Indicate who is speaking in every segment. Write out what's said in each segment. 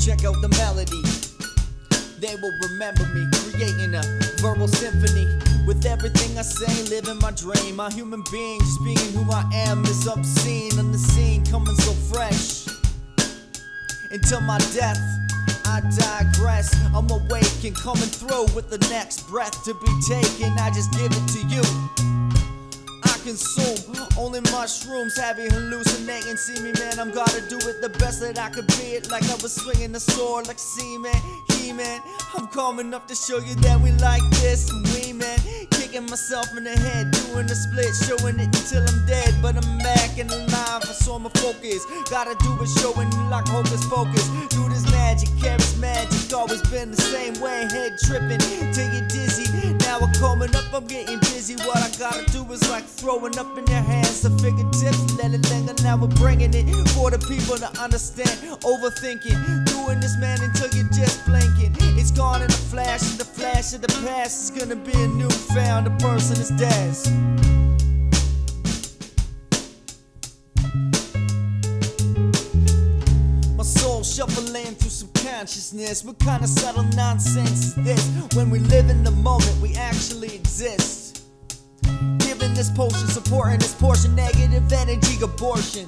Speaker 1: Check out the melody. They will remember me, creating a verbal symphony. With everything I say, living my dream. A human being, just being who I am is obscene. On the scene, coming so fresh. Until my death, I digress. I'm awake and coming through with the next breath to be taken. I just give it to you. I consume only mushrooms, heavy hallucinating. See me, man, I'm gotta do it the best that I could be it. Like I was swinging the sword like Seaman, He-Man. I'm coming up to show you that we like this. We, man, kicking myself in the head, doing a split, showing it until I'm dead. But I'm back and alive, so I'm focus. Gotta do it, showing you like hocus pocus. Do this magic, charismatic, always been the same way. Head tripping till you're dizzy. Now I'm coming up, I'm getting busy. What I gotta do is like throwing up in their hands the fingertips, let it linger. Now we're bringing it for the people to understand. Overthinking, doing this, man, until you're just blinking. It's gone in a flash, and the flash of the past is gonna be a new found. The person is dead. My soul shuffling through some consciousness. What kind of subtle nonsense is this? When we live in the moment, we actually exist. Giving this potion, supporting this portion, negative energy abortion.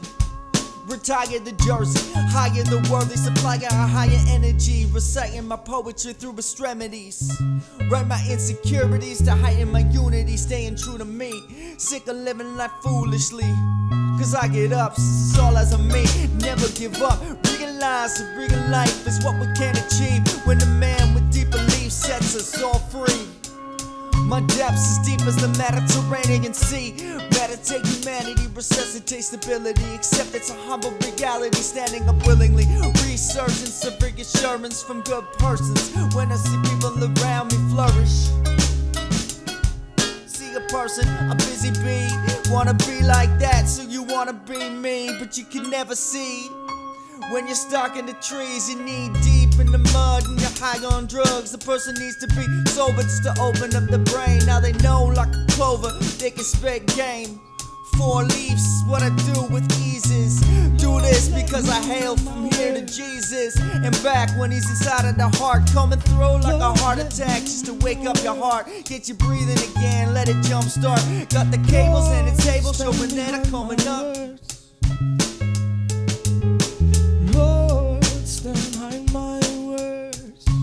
Speaker 1: Retire the jersey, higher the worldly supply, a higher energy. Reciting my poetry through extremities. Write my insecurities to heighten my unity. Staying true to me, sick of living life foolishly. Cause I get up, this is all as a me. Never give up, realize that real life is what we can achieve. When the man with deep beliefs sets us all free. My depths as deep as the Mediterranean Sea. Meditate humanity, resuscitate stability. Accept it's a humble reality, standing up willingly. Resurgence of reassurance from good persons. When I see people around me flourish. See a person, a busy bee. Wanna be like that, so you wanna be me. But you can never see. When you're stuck in the trees, you knee deep in the mud and you're high on drugs. The person needs to be sober just to open up the brain. Now they know like a clover, they can spit game. 4 leaves, what I do with eases. Do this because I hail from here to Jesus and back when he's inside of the heart. Coming through like a heart attack just to wake up your heart. Get you breathing again, let it jump start. Got the cables and the table showing that I'm coming up.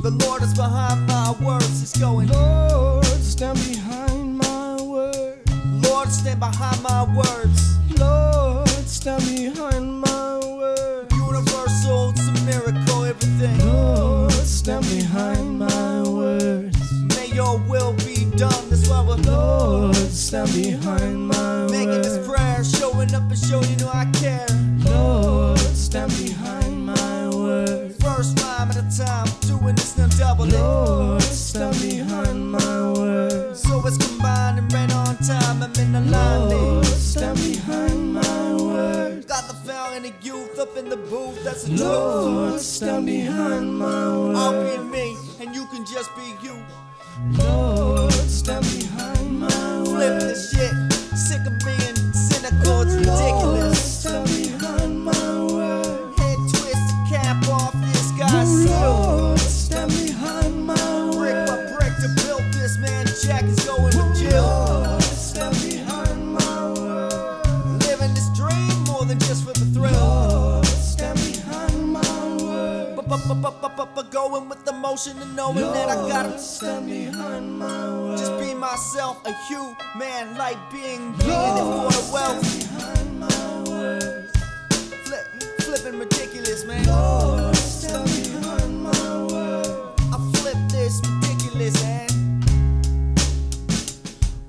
Speaker 1: The Lord is behind my words, it's going.
Speaker 2: Lord, stand behind my words.
Speaker 1: Lord, stand behind my words.
Speaker 2: Lord, stand behind my words.
Speaker 1: Universal, it's a miracle, everything.
Speaker 2: Lord, stand behind my words.
Speaker 1: May your will be done, that's why we're
Speaker 2: Lord, stand behind my words.
Speaker 1: making this prayer, showing up and showing you I care.
Speaker 2: Lord, stand behind my words.
Speaker 1: First rhyme at a time, doing this now double it.
Speaker 2: Lord, stand behind my words.
Speaker 1: So it's combined and right on time, I'm in alignment.
Speaker 2: Lord, stand behind my words.
Speaker 1: Got the fountain of youth up in the booth, that's the
Speaker 2: Lord,
Speaker 1: truth.
Speaker 2: stand behind my words.
Speaker 1: I'll be me, and you can just be you.
Speaker 2: Lord, stand behind my words.
Speaker 1: Flip this shit, sick of being cynical, it's ridiculous.
Speaker 2: Stand behind my words.
Speaker 1: Head twist the cap off this guy's skill.
Speaker 2: Lord, stand behind my
Speaker 1: Brick
Speaker 2: words.
Speaker 1: by brick to build this man, Jack is going to jail.
Speaker 2: Lord, stand behind my words.
Speaker 1: Living this dream more than just for the thrill.
Speaker 2: Lord, stand behind my words.
Speaker 1: Going with the motion and knowing that I gotta
Speaker 2: Lord, stand behind my words.
Speaker 1: just be myself, a human, like being it for the wealth.
Speaker 2: Stand behind my words.
Speaker 1: Flipping ridiculous, man.
Speaker 2: Lord, stand behind my words.
Speaker 1: I flip this ridiculous, man.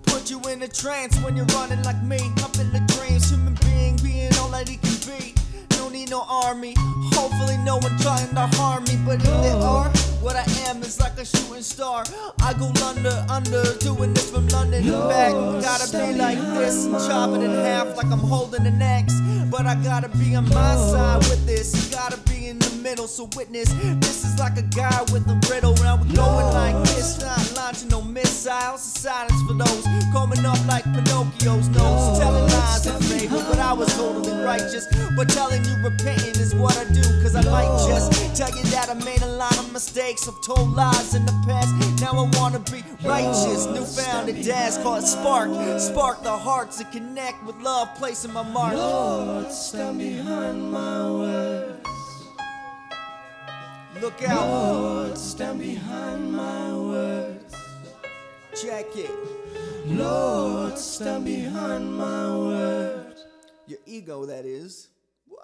Speaker 1: Put you in a trance when you're running like me. Up in the dreams, human being all that he can be. No need no army, hopefully no one trying to harm me. But if there are, what I am is like a shooting star. I go under, doing this from London and back. Gotta be like this and chop it in half like I'm holding an axe. But I gotta be on my side with this. Gotta be in the middle, so witness. This is like a guy with a riddle. Now we're going like this, not launching no missiles. Silence for those coming up like Pinocchio's nose. Telling lies in favor, but I was totally righteous. But telling you repenting is what I do, cause I might just Tell you that I made a lot of mistakes, I've told lies in the past. Now I wanna be righteous, newfound and dash. Call it spark the hearts to connect with love, placing my mark.
Speaker 2: Lord, stand behind my words.
Speaker 1: Look out.
Speaker 2: Lord, stand behind my words.
Speaker 1: Check it.
Speaker 2: Lord, stand behind my words.
Speaker 1: Your ego, that is. What?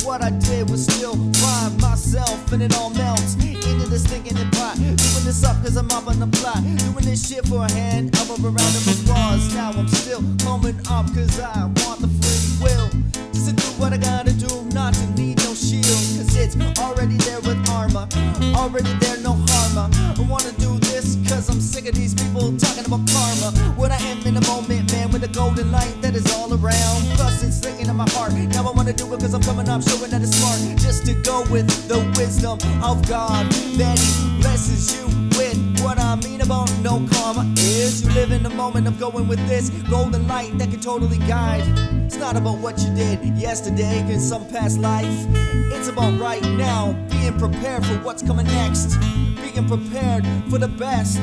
Speaker 1: What I did was still find myself, and it all melts into this thinking and pot. Doing this up cause I'm up on the plot, doing this shit for a hand, elbow around of applause. Now I'm still coming up cause I want the free will, just to do what I gotta do, not to need no shield. Cause it's already there with armor, already there, no harm. I wanna do this cause I'm sick of these people talking about karma. What I am in the moment, man, with a golden light that is all around. Plus it's sticking in my heart. Now I wanna do it cause I'm coming up, showing that it's smart. Just to go with the wisdom of God, that He blesses you with. What I mean about no karma is you live in the moment of going with this golden light that can totally guide. It's not about what you did yesterday in some past life. It's about right now, being prepared for what's coming next, being prepared for the best,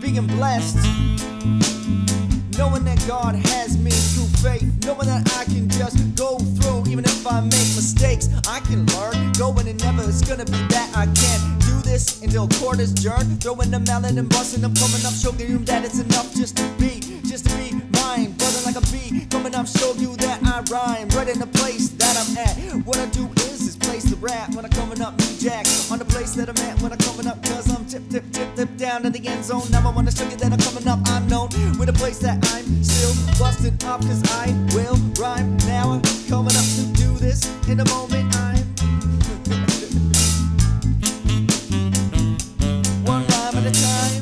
Speaker 1: being blessed, knowing that God has me through faith, knowing that I can just go through. Even if I make mistakes, I can learn. Going and never is gonna be that I can't do this until court is adjourned. Throwing the mallet and busting them, coming up, showing you that it's enough just to be mine. Buzzing like a bee, coming up, show you that I rhyme right in the place that I'm at. What I do is place the rap when I'm coming up, new jack on the place that I'm at when I'm coming up, cause I'm tip down to the end zone. Now I wanna show you that I'm coming up, I'm known with a place that I'm still busting up, cause I will rhyme. Now I'm coming up to do this in the moment I'm one rhyme at a time.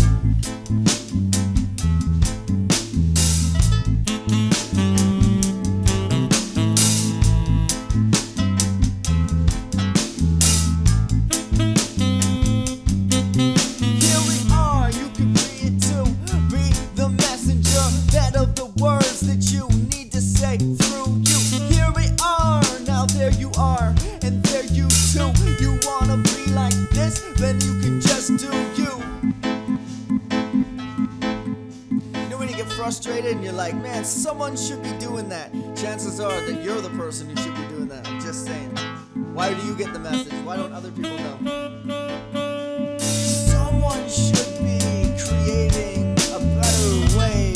Speaker 1: Then you can just do you. You know when you get frustrated and you're like, man, someone should be doing that. Chances are that you're the person who should be doing that. I'm just saying. Why do you get the message? Why don't other people know? Someone should be creating a better way.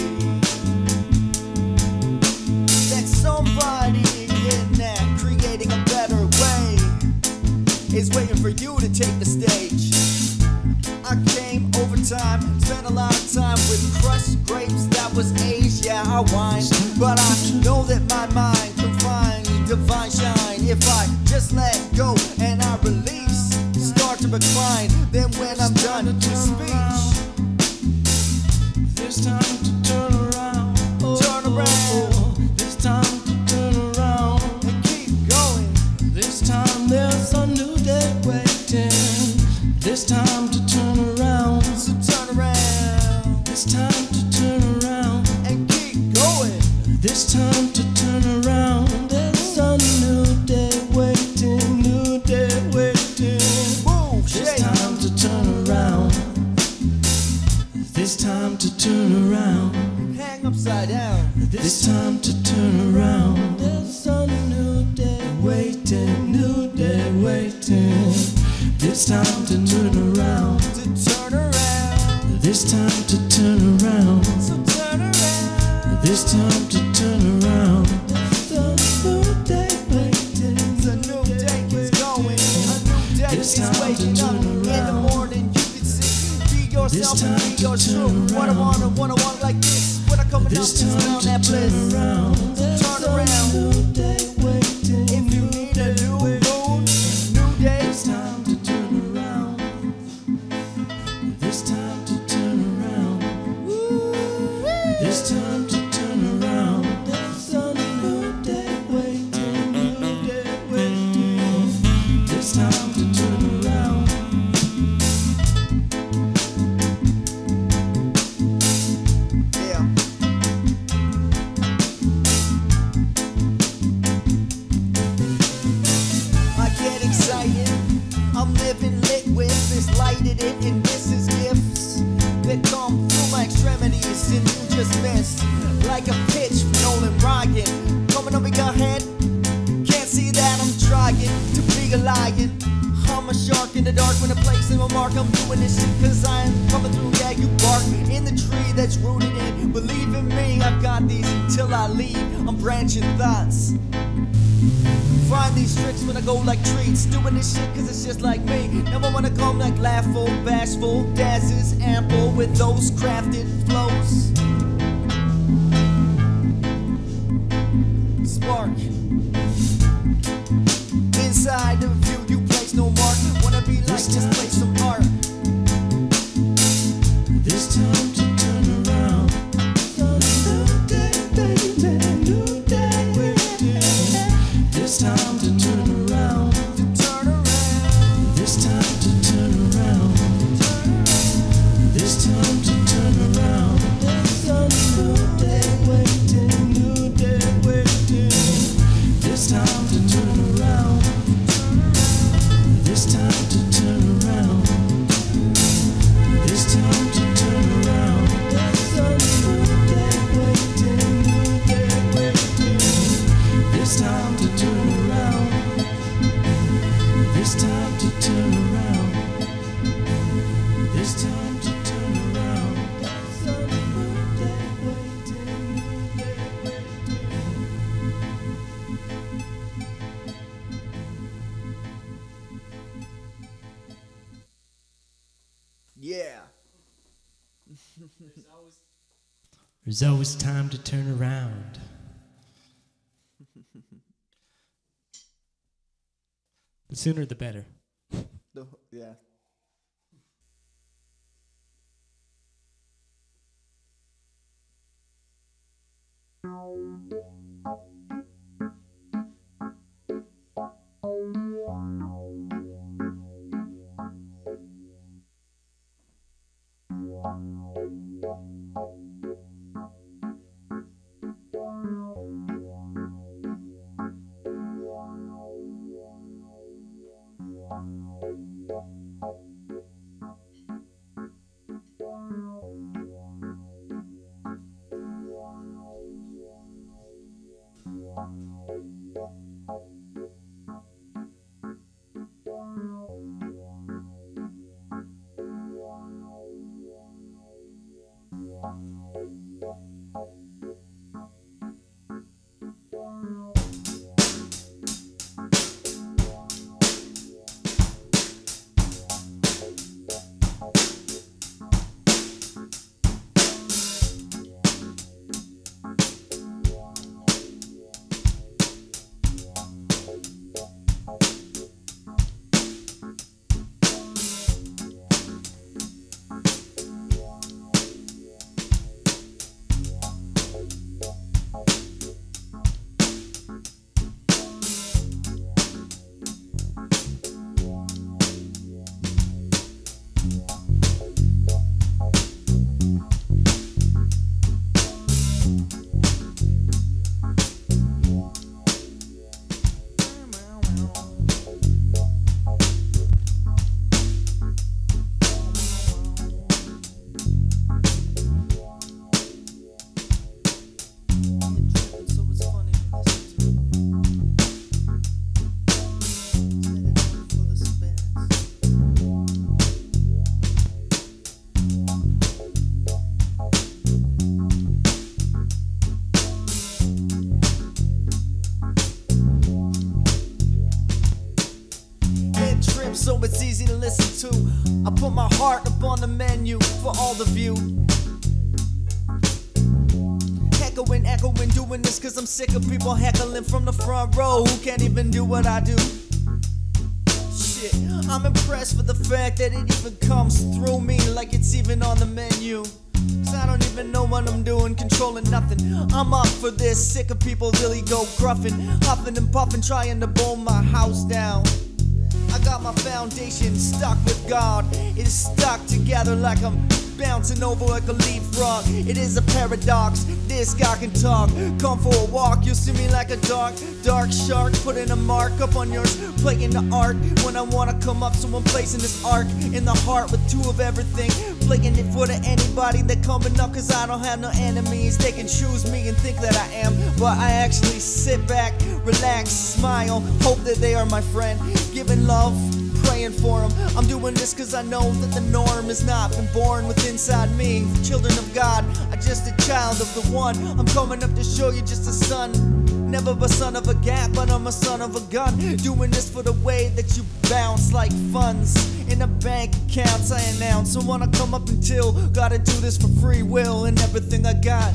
Speaker 1: That somebody in that creating a better way is waiting for you to take the stage. I came over time, spent a lot of time with crushed grapes that was aged, yeah, I whined. But I know that my mind can find divine shine if I just let go and I release, start to recline. Then when I'm done with speech,
Speaker 2: This time to turn around.
Speaker 1: turn around
Speaker 2: This time to turn around.
Speaker 1: and keep going.
Speaker 2: This time there's a new day waiting. This time to turn around.
Speaker 1: So turn around
Speaker 2: This time to turn around.
Speaker 1: and keep going.
Speaker 2: This time to turn around. There's a new day waiting. New day waiting.
Speaker 1: Move,
Speaker 2: This
Speaker 1: shake.
Speaker 2: time to turn around. This time to turn around.
Speaker 1: Hang upside down.
Speaker 2: This time to turn around. There's a new day waiting. New day waiting. This time to turn around.
Speaker 1: To turn around.
Speaker 2: This time to turn around.
Speaker 1: So turn around.
Speaker 2: This time to turn around. There's a new day waiting.
Speaker 1: A new day is going. A new day
Speaker 2: This
Speaker 1: is
Speaker 2: time to
Speaker 1: waking up.
Speaker 2: turn
Speaker 1: In the
Speaker 2: around.
Speaker 1: morning, you can see. Be yourself
Speaker 2: This
Speaker 1: and
Speaker 2: time
Speaker 1: be
Speaker 2: to
Speaker 1: your
Speaker 2: turn
Speaker 1: truth. What I
Speaker 2: around.
Speaker 1: want like this. When I come down
Speaker 2: This
Speaker 1: to
Speaker 2: time
Speaker 1: smell
Speaker 2: to
Speaker 1: that
Speaker 2: turn
Speaker 1: bliss.
Speaker 2: around. There's
Speaker 1: Turn
Speaker 2: a
Speaker 1: around.
Speaker 2: new day waiting.
Speaker 1: If you need a new moon, new day.
Speaker 2: This time to turn around. This time to turn around. This time to turn around. There's a new day waiting. New day waiting. This time to turn around.
Speaker 1: Yeah. I get excited. I'm living lit with this lighted it, and this is gifts that come through my extremities, and you just miss like a pitch from Nolan Ryan coming over your head. Can't see that I'm trying to be a lion. I'm a shark in the dark when I place in my mark. I'm doing this shit cause I am coming through. Yeah, you bark in the tree that's rooted in. Believe in me, I've got these until I leave. I'm branching thoughts. Find these tricks when I go like treats. Doing this shit cause it's just like me. Never wanna come like laughful, bashful. Daz is ample with those crafted flows. Spark. Inside of you, you place no mark. Wanna be like, just play some art.
Speaker 2: This time to turn around. New day, baby. New day waiting. This time to turn around.
Speaker 1: To turn around.
Speaker 2: This time to turn around. This time to turn around. There's a new day waiting. New day waiting. This time to turn around. This time to turn around. This time to turn around. There's a new day waiting. New day waiting. This time to turn around. This time to turn around. This time to turn around. There's a new day waiting. New day waiting.
Speaker 1: Yeah.
Speaker 2: There's always time to turn around. The sooner the better.
Speaker 1: Yeah. so it's easy to listen to. I put my heart up on the menu for all the view. Echoing, doing this cause I'm sick of people heckling from the front row who can't even do what I do. Shit, I'm impressed with the fact that it even comes through me like it's even on the menu. Cause I don't even know what I'm doing, controlling nothing. I'm up for this, sick of people really go gruffing, huffing and puffing, trying to bone my house down. I got my foundation stuck with God. It is stuck together like I'm bouncing over like a leapfrog. It is a paradox, this guy can talk. Come for a walk, you'll see me like a dark shark. Putting a mark up on yours, playing the art. When I wanna come up, someone placing this arc in the heart with two of everything. Playing it for anybody that coming up, cause I don't have no enemies. They can choose me and think that I am, but I actually sit back, relax, smile, hope that they are my friend. Giving love, praying for them. I'm doing this cause I know that the norm has not been born with inside me. Children of God, I'm just a child of the one. I'm coming up to show you just a son. Never a son of a gap, but I'm a son of a gun. Doing this for the way that you bounce like funds in a bank accounts. I announce I wanna come up until gotta do this for free will and everything I got.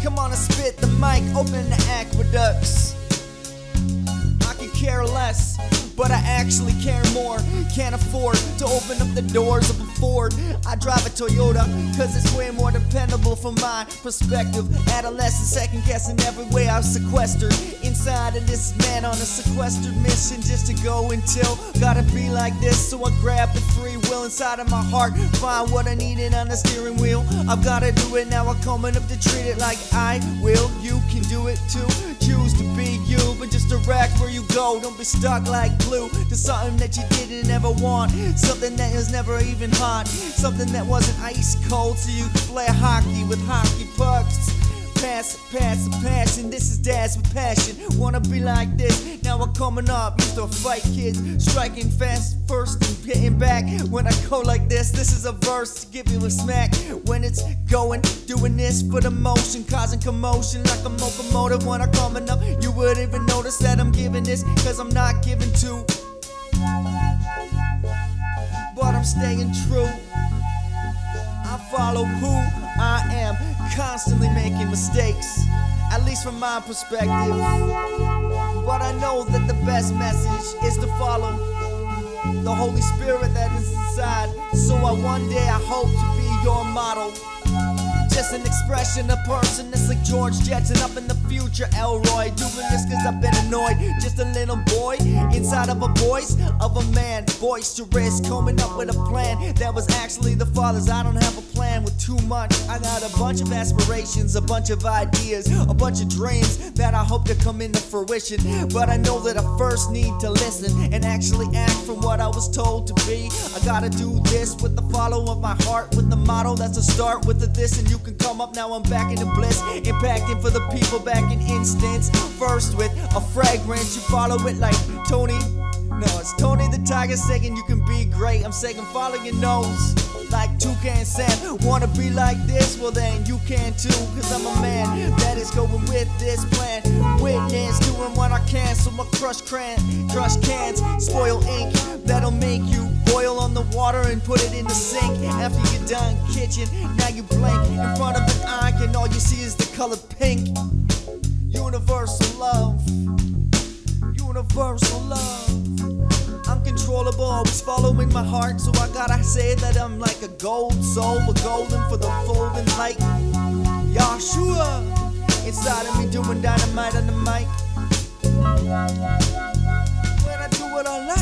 Speaker 1: Come on and spit the mic, open the aqueducts. I could care less, but I actually care more. Can't afford to open up the doors of a Ford. I drive a Toyota, cause it's way more dependable from my perspective. Adolescent, second guessing every way I was sequestered inside of this man on a sequestered mission just to go until gotta be like this. So I grab the free will inside of my heart, find what I needed on the steering wheel. I've gotta do it now, I'm coming up to treat it like I will. You can do it too, choose to be you, but just direct where you go. Don't be stuck like glue to something that you didn't ever want, something that was never even hot, something that wasn't ice cold so you could play hockey with hockey pucks. Pass the passion, this is Daz with passion. Wanna be like this, now I'm coming up. Used to fight kids, striking fast first and hitting back. When I go like this is a verse to give you a smack. When it's going, doing this for the motion, causing commotion like a locomotive. When I'm coming up, you would even notice that I'm giving this, cause I'm not giving to, but I'm staying true. I follow who I am, constantly making mistakes, at least from my perspective. But I know that the best message is to follow the Holy Spirit that is inside. So one day I hope to be your model. Just an expression, a person that's like George Jetson up in the future. Elroy, doing this cause I've been annoyed. Just a little boy inside of a voice of a man, boisterous, coming up with a plan that was actually the Father's. I don't have a plan with too much. I got a bunch of aspirations, a bunch of ideas, a bunch of dreams that I hope to come into fruition. But I know that I first need to listen and actually act from what I was told to be. I gotta do this with the follow of my heart, with the motto that's a start with the this, and you can come up. Now I'm back into bliss, impacting for the people back in instance. First with a fragrance, you follow it like Tony. No, it's Tony the Tiger saying you can be great. I'm saying follow your nose like Toucan Sam. Wanna be like this? Well then you can too, cause I'm a man that is going with this plan. Witness, doing what I can, so I crush cans, spoil ink that'll make you boil on the water and put it in the sink. After you're done kitchen, now you blink in front of an eye and all you see is the color pink. Universal love, universal love. I'm controllable, always following my heart, so I gotta say that I'm like a gold soul, but golden for the golden light. Yahshua inside of me, doing dynamite on the mic. When I do what I like.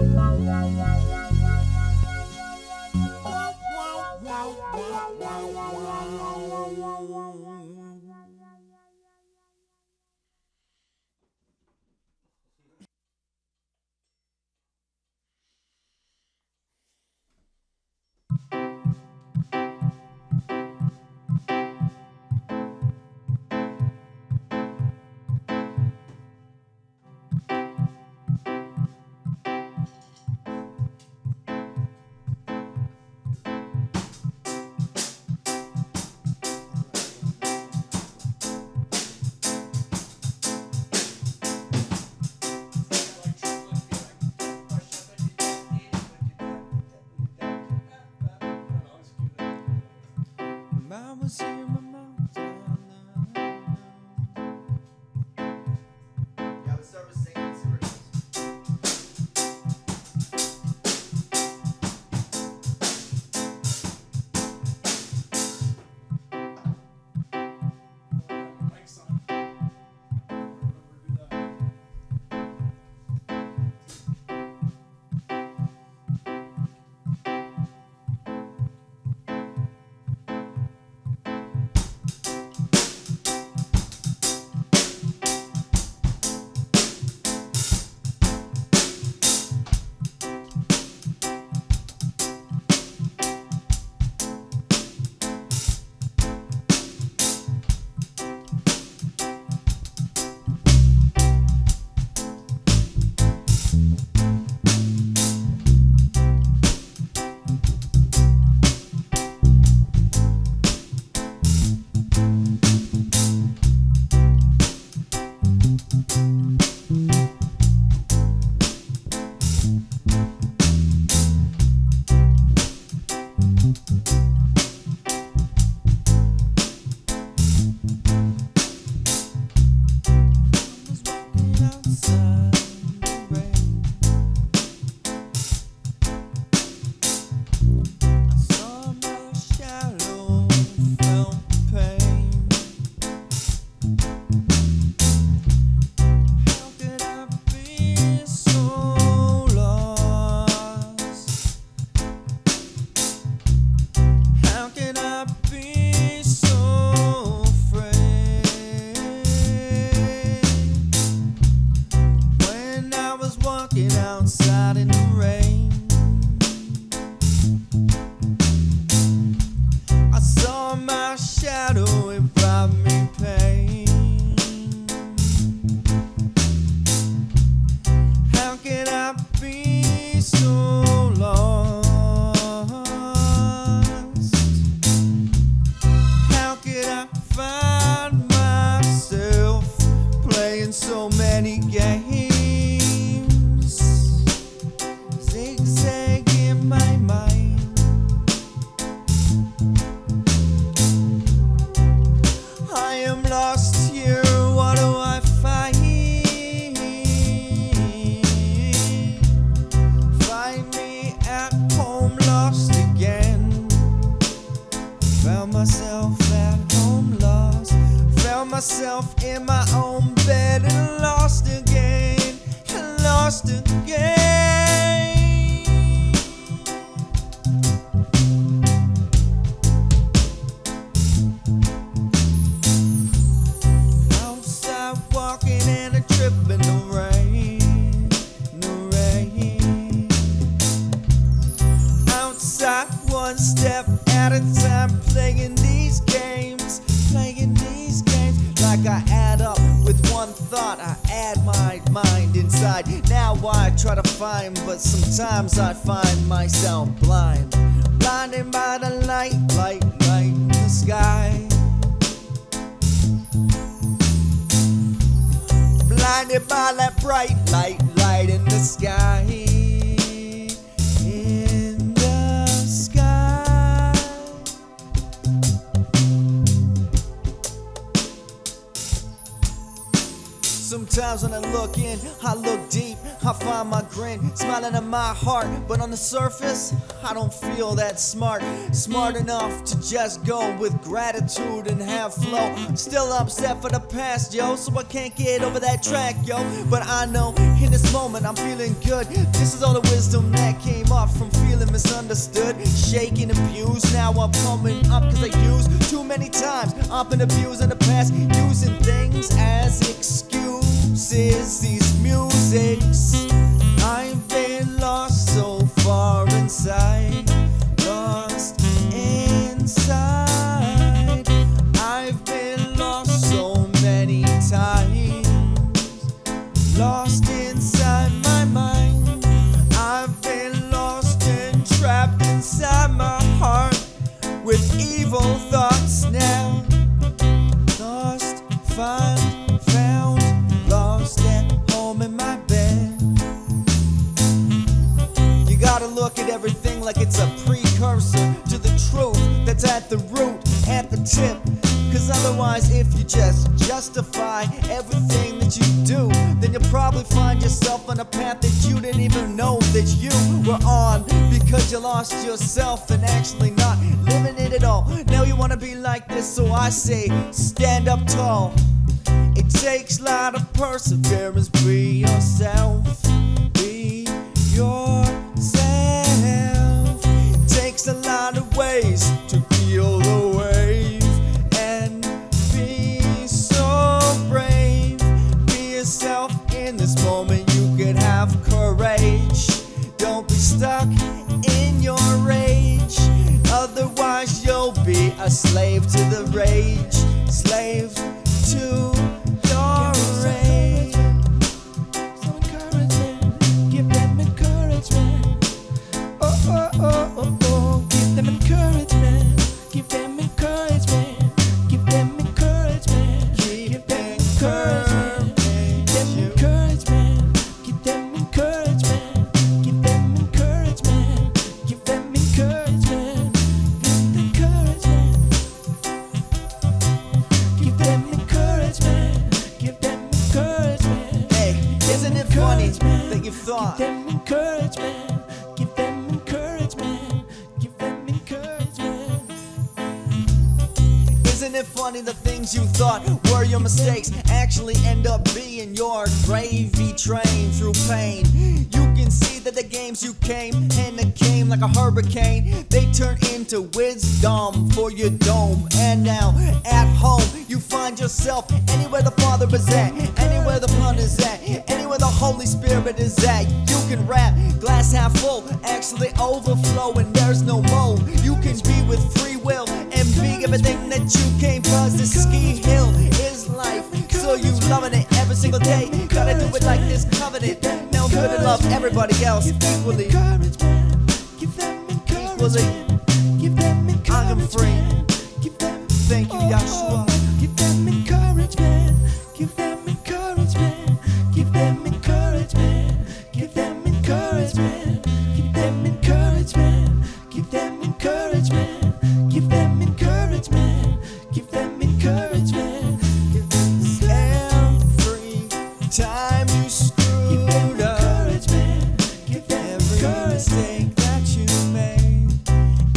Speaker 2: Yeah.
Speaker 1: outside the rain. I saw my shadow, felt pain. How could I be so lost? How could I be so afraid? When I was walking outside in the rain, I saw my shadow, it brought me pain. How could I be so lost? How could I find myself playing so many games, zigzag in my mind? I am lost here, what do I find? Find me at home, lost again. Found myself at home, lost. Found myself in my own bed and lost again, and lost again. Outside walking and a trip in the rain, in the rain. Outside one step at a time, playing these games, playing these games. Like I add up with one thought, I add my mind inside. Now I try to find, but sometimes I find myself blind, blinded by the light, light, light in the sky. Blinded by that bright light, light in the sky. In the sky. Sometimes when I look in, I look deep, I find my grin, smiling at my heart. But on the surface, I don't feel that smart enough to just go with gratitude and have flow. Still upset for the past, yo, so I can't get over that track, yo. But I know in this moment I'm feeling good. This is all the wisdom that came up from feeling misunderstood, shaken, abused. Now I'm coming up cause I used too many times. I've been abused in the past, using things as excuses. These musics, I've been lost so far inside, lost inside. I've been lost so many times, lost inside my mind. I've been lost and trapped inside my heart with evil thoughts now. Lost, found, lost at home in my bed. You gotta look at everything like it's a precursor to the truth that's at the root, at the tip. Cause otherwise, if you just justify everything that you do, then you'll probably find yourself on a path that you didn't even know that you were on, because you lost yourself and actually not living it at all. Now you wanna be like this, so I say stand up tall. It takes a lot of perseverance. Be yourself, be yourself. It takes a lot of ways to feel the wave and be so brave. Be yourself in this moment, you can have courage. Don't be stuck in your rage, otherwise you'll be a slave to the rage, slave to your rage.
Speaker 2: Some encouragement, give them encouragement. Oh, oh, oh, oh, oh, give them encouragement, give them encouragement, give them encouragement, give them encouragement, give them encouragement, give them encouragement, give them encouragement, give them encouragement, give them encouragement, give them encouragement.
Speaker 1: Hey, you thought.
Speaker 2: Give them encouragement. Give them encouragement. Give them encouragement.
Speaker 1: Isn't it funny the things you thought were your mistakes actually end up being your gravy train through pain? You can see that the games you came and it came like a hurricane. They turn into wisdom for your dome. And now at home you find yourself anywhere the Father is at, anywhere the Son is at, anywhere the Holy Spirit is at. You can rap, glass half full, actually overflow and there's no mold. You can be with free will and be everything that you came, cause the ski hill is life. So you loving it every single day. Gotta do it like this covenant. Now good and love everybody else equally.
Speaker 2: Give them encouragement. Give them encouragement.
Speaker 1: I am free.
Speaker 2: Give them.
Speaker 1: Thank you, Yahshua.
Speaker 2: Give them encouragement. Give them encouragement. Give them encouragement. Give them encouragement. Give them encouragement. Give them encouragement. Give them encouragement. Give them encouragement.
Speaker 1: Every time you screwed up, every mistake that you made,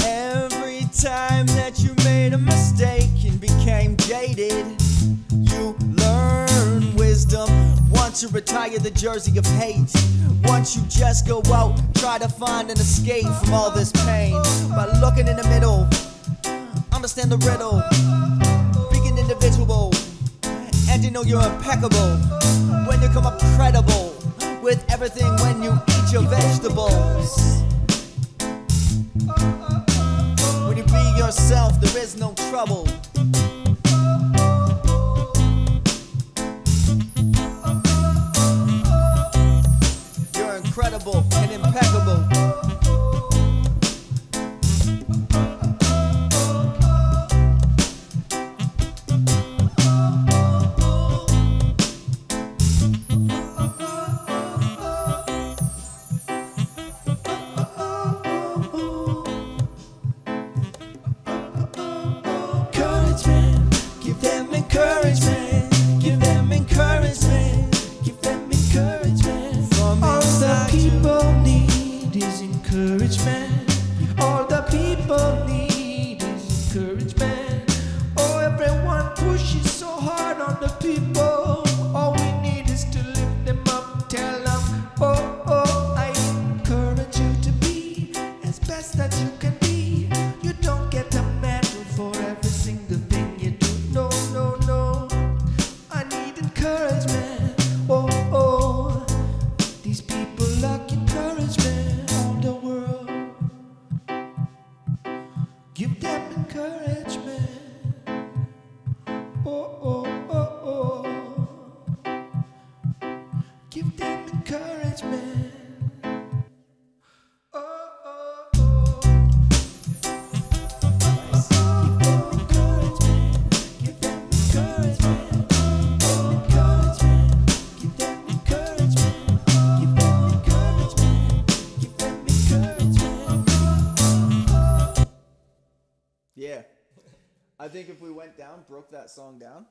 Speaker 1: every time that you made a mistake and became jaded, you learn wisdom. Once you retire the jersey of hate, once you just go out, try to find an escape from all this pain by looking in the middle, understand the riddle, being an individual, and you know you're impeccable when you come up credible with everything when you eat your vegetables. When you be yourself, there is no trouble. You're incredible and impeccable.
Speaker 2: Give them encouragement. Give them encouragement. Give them encouragement. All the people need is encouragement. All the people need is encouragement. Oh, everyone pushes so hard on the people. All we need is to lift them up, tell them, oh, I encourage you to be as best that you can be. You don't get a medal for every single thing you do. No, no, no. I need encouragement. Oh, these people lack encouragement. All the world. Give them encouragement. Oh. Give them encouragement.
Speaker 1: Yeah. I think if we went down, broke that song down,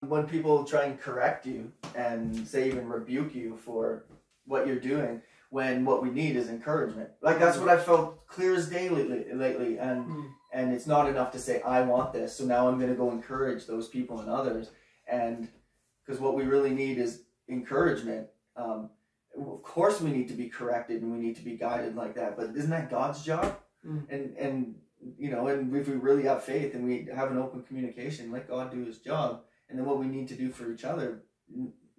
Speaker 1: when people try and correct you and say even rebuke you for what you're doing, when what we need is encouragement. Like that's what I felt clear as day lately, and it's not enough to say I want this, so now I'm going to go encourage those people and others, and because what we really need is encouragement. Of course we need to be corrected and we need to be guided like that, but isn't that God's job? And you know, and if we really have faith and we have an open communication, let God do his job. And then what we need to do for each other,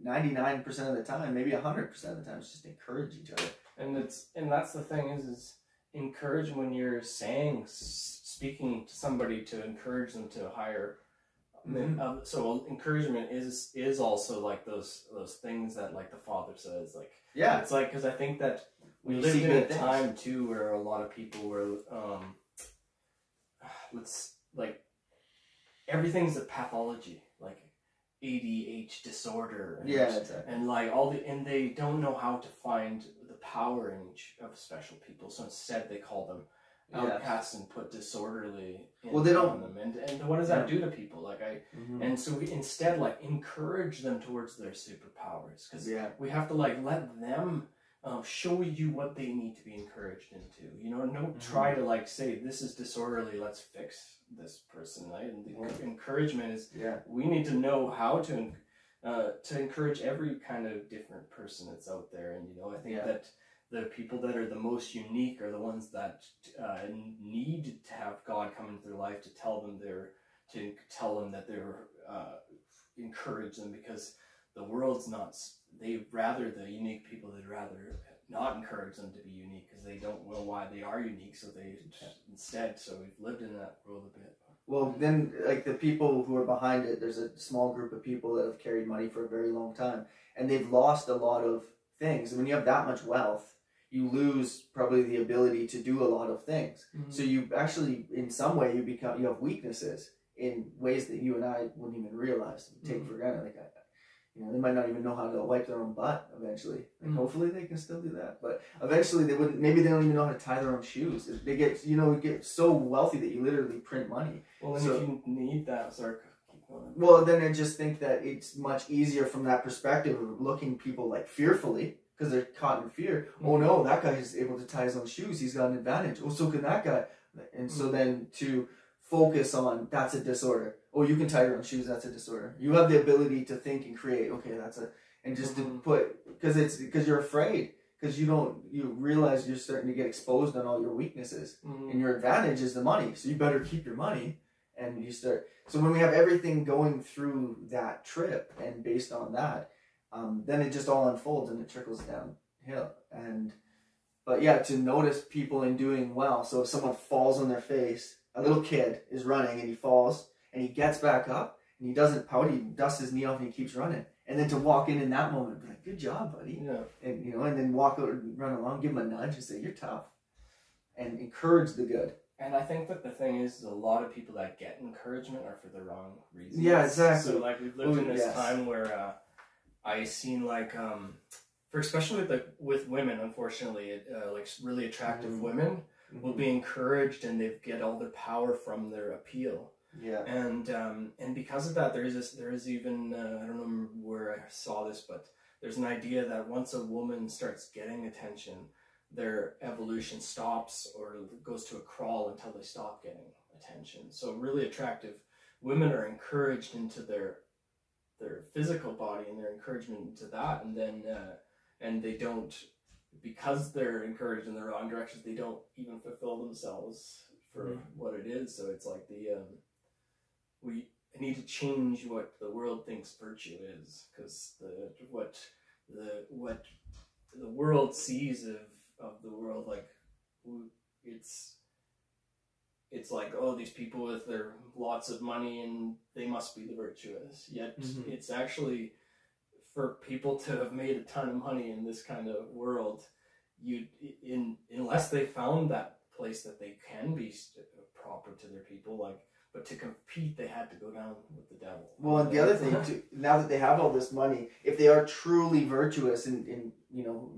Speaker 1: 99% of the time, maybe 100% of the time, is just encourage each other.
Speaker 3: And that's the thing is encourage when you're speaking to somebody to encourage them to higher. So encouragement is also like those things that like the Father says, like it's like, because I think that we lived in a time too where a lot of people were everything's a pathology, like ADH disorder, and like and they don't know how to find the power in each of special people. So instead, they call them outcast and put disorderly in
Speaker 4: Well, they don't.
Speaker 3: them. And what does that do to people? Like and so we instead like encourage them towards their superpowers, because we have to like let them show you what they need to be encouraged into. You know, don't try to like say this is disorderly, let's fix this person. Right? And the encouragement is we need to know how to encourage every kind of different person that's out there. And you know, I think that the people that are the most unique are the ones that need to have God come into their life to tell them that they're encourage them, because the world's not. The unique people, they'd rather not encourage them to be unique because they don't know why they are unique. So they instead. So we've lived in that world a bit.
Speaker 4: Well, then, like the people who are behind it, there's a small group of people that have carried money for a very long time, and they've lost a lot of things. And when you have that much wealth, you lose probably the ability to do a lot of things. So you actually, in some way, you have weaknesses in ways that you and I wouldn't even realize, take for granted. Like, you know, they might not even know how to wipe their own butt eventually. Like, hopefully they can still do that. But eventually they wouldn't, maybe they don't even know how to tie their own shoes. They get, get so wealthy that you literally print money.
Speaker 3: Well, then if you need that, keep going.
Speaker 4: Well, then I just think that it's much easier from that perspective of looking people like fearfully, because they're caught in fear. Oh no, that guy is able to tie his own shoes. He's got an advantage. Oh, so can that guy. And so then to focus on, that's a disorder. Oh, you can tie your own shoes. That's a disorder. You have the ability to think and create. Okay, and just to put, because you're afraid, because you realize you're starting to get exposed on all your weaknesses, and your advantage is the money. So you better keep your money, and you start. So when we have everything going through that trip, and based on that, then it just all unfolds and it trickles downhill. But yeah, to notice people in doing well. So if someone falls on their face, a little kid is running and he falls and he gets back up and he doesn't pout, he dusts his knee off and he keeps running. And then to walk in that moment and be like, good job, buddy. Yeah. And and then walk out and run along, give him a nudge and say, you're tough. And encourage the good.
Speaker 3: And I think that the thing is a lot of people that get encouragement are for the wrong reasons.
Speaker 4: Yeah, exactly.
Speaker 3: So like we've lived in this time where I seen like for especially with women, unfortunately, like really attractive women will be encouraged, and they get all their power from their appeal. Yeah. And because of that, there is even I don't know where I saw this, but there's an idea that once a woman starts getting attention, their evolution stops or goes to a crawl until they stop getting attention. So really attractive women are encouraged into their physical body and their encouragement into that, and then and they don't, because they're encouraged in the wrong directions, they don't even fulfill themselves for what it is. So it's like we need to change what the world thinks virtue is, because what the world sees of the world, like it's like, oh, these people with their lots of money and they must be the virtuous. Yet it's actually, for people to have made a ton of money in this kind of world, unless they found that place that they can be proper to their people, but to compete, they had to go down with the devil.
Speaker 4: Well, and the other thing too, now that they have all this money, if they are truly virtuous, and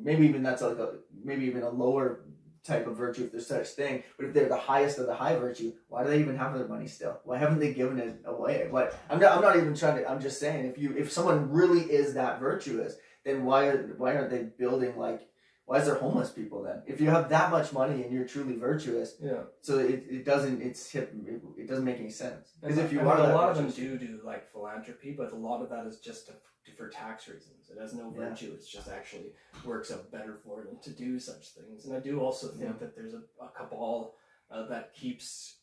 Speaker 4: maybe even that's like maybe even a lower type of virtue if there's such thing, but if they're the highest of the high virtue, why do they even have their money still? Why haven't they given it away? I'm not even trying to, I'm just saying, if someone really is that virtuous, then why aren't they building, why is there homeless people then? If you have that much money and you're truly virtuous, so it doesn't make any sense. Because if you are,
Speaker 3: a lot of them do like philanthropy, but a lot of that is just for tax reasons. It has no virtue. It's just actually works out better for them to do such things. And I do also think that there's a cabal that keeps.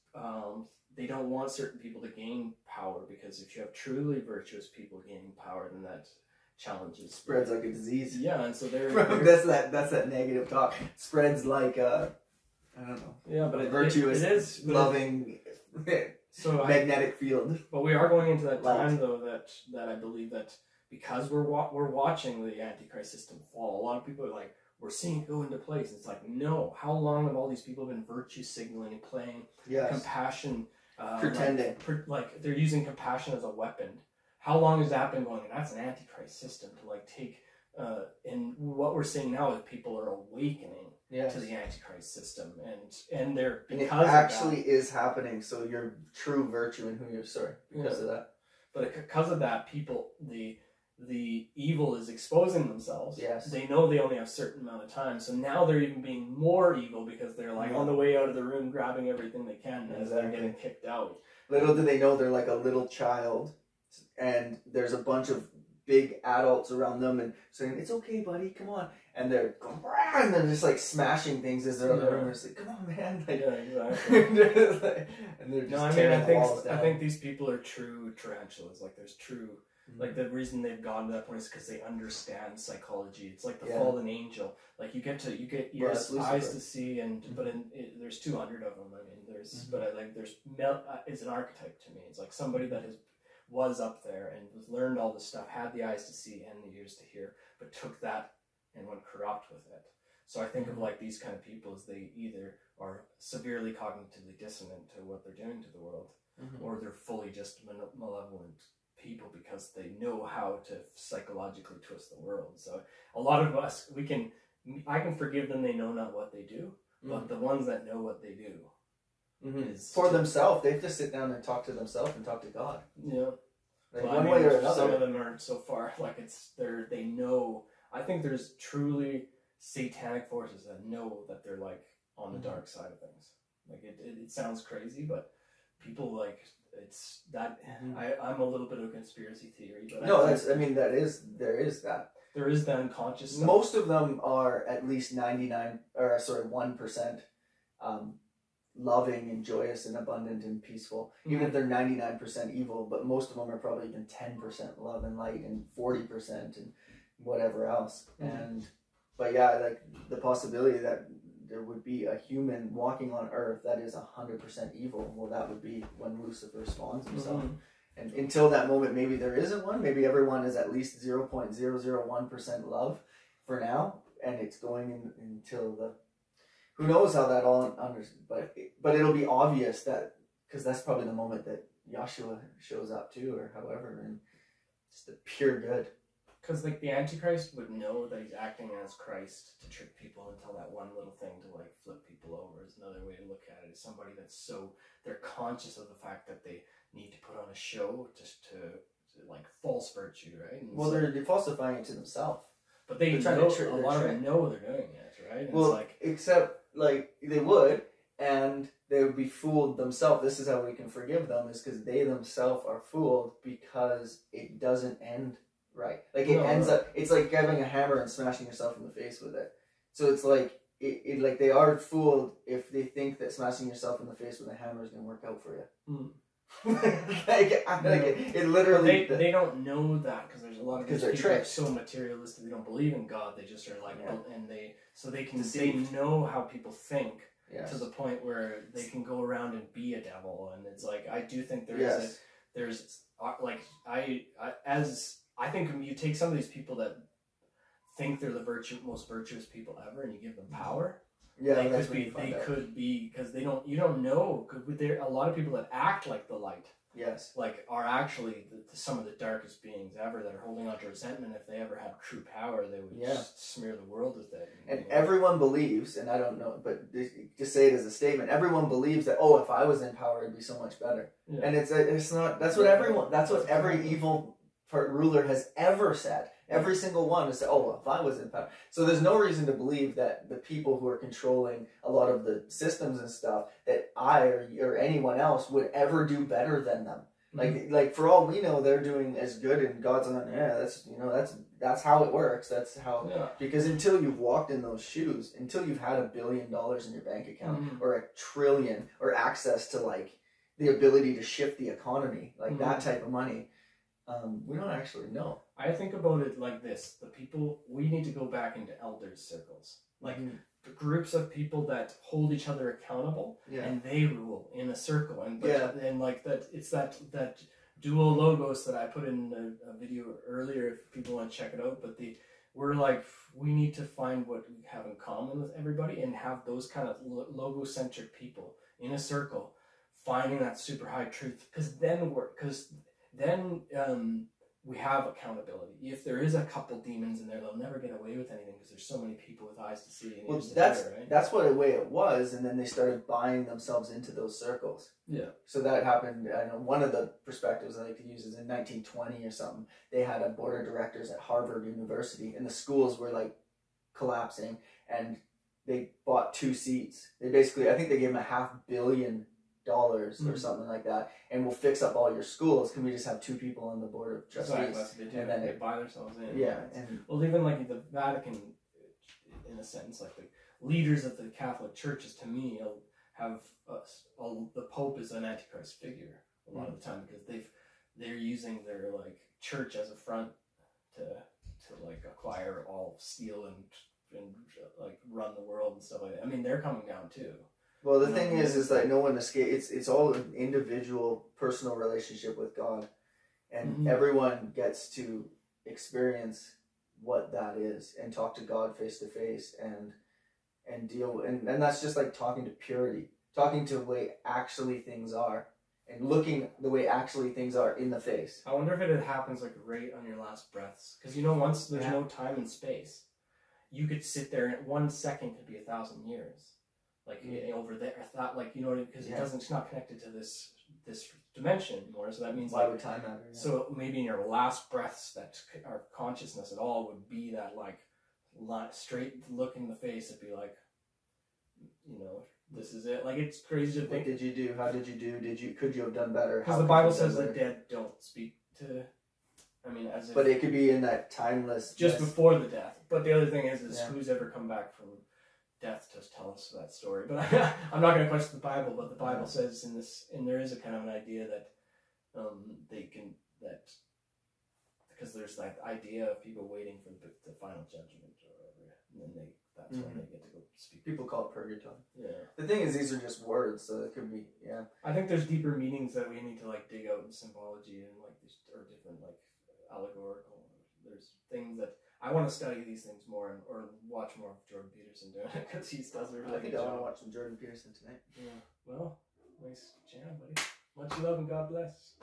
Speaker 3: They don't want certain people to gain power, because if you have truly virtuous people gaining power, then that challenges
Speaker 4: spreads like a disease.
Speaker 3: Yeah, and so
Speaker 4: that's that negative talk. Spreads like I don't know.
Speaker 3: Yeah, but
Speaker 4: virtuous,
Speaker 3: it is
Speaker 4: loving. So magnetic field.
Speaker 3: But we are going into that time though that I believe that because we're watching the Antichrist system fall, a lot of people are like, we're seeing it go into place. It's like, no, how long have all these people been virtue signaling and playing compassion,
Speaker 4: pretending
Speaker 3: like they're using compassion as a weapon? How long has that been going? And that's an Antichrist system to take. And what we're seeing now is people are awakening. to the Antichrist system, and they're
Speaker 4: And
Speaker 3: because
Speaker 4: it
Speaker 3: of
Speaker 4: actually
Speaker 3: that,
Speaker 4: is happening. So your true virtue and who you're because of that.
Speaker 3: But because of that, people the evil is exposing themselves.
Speaker 4: Yes.
Speaker 3: They know they only have a certain amount of time, so now they're even being more evil because they're like on the way out of the room grabbing everything they can as they're getting kicked out.
Speaker 4: Little do they know they're like a little child, and there's a bunch of big adults around them and saying, "It's okay, buddy, come on," and they're going, and they're just like smashing things as they're in the room. It's like, "Come on, man!" Like,
Speaker 3: Exactly.
Speaker 4: and they're just
Speaker 3: I think these people are true tarantulas. Like there's true. Like the reason they've gotten to that point is because they understand psychology. It's like the fallen angel. Like you get ears, eyes to see, and there's 200 of them. I mean, there's it's an archetype to me. It's like somebody that was up there and learned all this stuff, had the eyes to see and the ears to hear, but took that and went corrupt with it. So I think of like these kind of people as they either are severely cognitively dissonant to what they're doing to the world, or they're fully just malevolent people because they know how to psychologically twist the world. So a lot of us, I can forgive them, they know not what they do, but the ones that know what they do is
Speaker 4: for themselves. They have to sit down and talk to themselves and talk to God.
Speaker 3: Yeah.
Speaker 4: Like one way or another.
Speaker 3: Some of them aren't so far. Like they know. I think there's truly satanic forces that know that they're like on the dark side of things. Like it sounds crazy, but people like it's that. I'm a little bit of a conspiracy theory, but there is that. There is the unconscious stuff.
Speaker 4: Most of them are at least 1% loving and joyous and abundant and peaceful, even if they're 99% evil, but most of them are probably even 10% love and light and 40% and whatever else. But yeah, like the possibility that there would be a human walking on earth that is 100% evil, well, that would be when Lucifer spawns himself. And until that moment, maybe there isn't one. Maybe everyone is at least 0.001% love for now, and it's going until the. Who knows how that all but it'll be obvious that, because that's probably the moment that Yahshua shows up too, or however, and it's the pure good.
Speaker 3: Because like the Antichrist would know that he's acting as Christ to trick people and tell that one little thing to like flip people over is another way to look at it. Is somebody that's they're conscious of the fact that they need to put on a show just to like false virtue, right? And
Speaker 4: well, they're falsifying it to themselves.
Speaker 3: But they know, a lot of them know they're doing it, right? And
Speaker 4: well, except like they would, and they would be fooled themselves. This is how we can forgive them, is because they themselves are fooled because it doesn't end right. Like it ends up, it's like grabbing a hammer and smashing yourself in the face with it. So it's like, like they are fooled if they think that smashing yourself in the face with a hammer is going to work out for you. It literally.
Speaker 3: They don't know that because there's a lot of people are so materialistic. They don't believe in God. They just are like, and they know how people think to the point where they can go around and be a devil. And it's like, I do think I think when you take some of these people that think they're the most virtuous people ever, and you give them power. Yeah, they could be because you don't know. There are a lot of people that act like the light.
Speaker 4: Yes. Like
Speaker 3: are actually some of the darkest beings ever that are holding on to resentment. If they ever had true power, they would just smear the world with it.
Speaker 4: And everyone believes, and I don't know, but just say it as a statement. Everyone believes that if I was in power, it'd be so much better. Yeah. And it's not. That's what everyone. That's what every evil ruler has ever said. Every single one has said, if I was in power. So there's no reason to believe that the people who are controlling a lot of the systems and stuff, that I or anyone else would ever do better than them. Like for all we know, they're doing as good, and God's on. That's how it works. That's how because until you've walked in those shoes, until you've had $1 billion in your bank account or $1 trillion or access to like the ability to shift the economy, like that type of money. We don't actually know.
Speaker 3: I think about it like this: we need to go back into elders' circles, like groups of people that hold each other accountable, and they rule in a circle. And like that, it's that dual logos that I put in a video earlier. If people want to check it out, but we need to find what we have in common with everybody, and have those kind of logo-centric people in a circle, finding that super high truth. Then we have accountability. If there is a couple demons in there, they'll never get away with anything because there's so many people with eyes to see and
Speaker 4: Well,
Speaker 3: ears to
Speaker 4: that's
Speaker 3: hear, right?
Speaker 4: that's what the way it was, and then they started buying themselves into those circles.
Speaker 3: Yeah.
Speaker 4: So that happened. I know one of the perspectives I like to use is in 1920 or something. They had a board of directors at Harvard University, and the schools were like collapsing, and they bought 2 seats. They basically, I think they gave them $500 million or something like that, and we'll fix up all your schools. Can we just have 2 people on the board of trustees?
Speaker 3: Exactly, that's what they do.
Speaker 4: And then
Speaker 3: they buy themselves in.
Speaker 4: Yeah, and
Speaker 3: well, even like the Vatican, in a sense, like the leaders of the Catholic churches, to me, have the Pope is an Antichrist figure a lot of the time because they're using their like church as a front to like acquire all steel and like run the world and stuff like that. I mean, they're coming down too.
Speaker 4: Well, the thing is that no one escapes. It's all an individual, personal relationship with God, and everyone gets to experience what that is and talk to God face to face and deal. And that's just like talking to purity, talking to the way actually things are, and looking the way actually things are in the face.
Speaker 3: I wonder if it happens like right on your last breaths, because once there's no time and space, you could sit there and 1 second could be 1,000 years. Like over there, I thought, like, because it's not connected to this dimension anymore. So that means
Speaker 4: why would time matter? Yeah.
Speaker 3: So maybe in your last breaths, that our consciousness at all would be that like straight look in the face. It'd be like, this is it. Like, it's crazy to think.
Speaker 4: What did you do? How did you do? Could you have done better?
Speaker 3: Because the Bible says the dead don't speak to. I mean, as if.
Speaker 4: But it could be in that timeless.
Speaker 3: Just before the death. But the other thing is who's ever come back from death to tell us that story? But I'm not going to question the Bible. But the Bible says and there is a kind of an idea that because there's that idea of people waiting for the final judgment or whatever, and then that's when they get to go speak.
Speaker 4: People call it purgatory.
Speaker 3: Yeah.
Speaker 4: The thing is, these are just words, so it could be
Speaker 3: I think there's deeper meanings that we need to like dig out in symbology and like these or different like allegorical. There's things that I want to study these things more or watch more of Jordan Peterson doing it because he does a really
Speaker 4: good job. I want to watch some Jordan Peterson tonight.
Speaker 3: Yeah. Well, nice jam, buddy. Much love and God bless.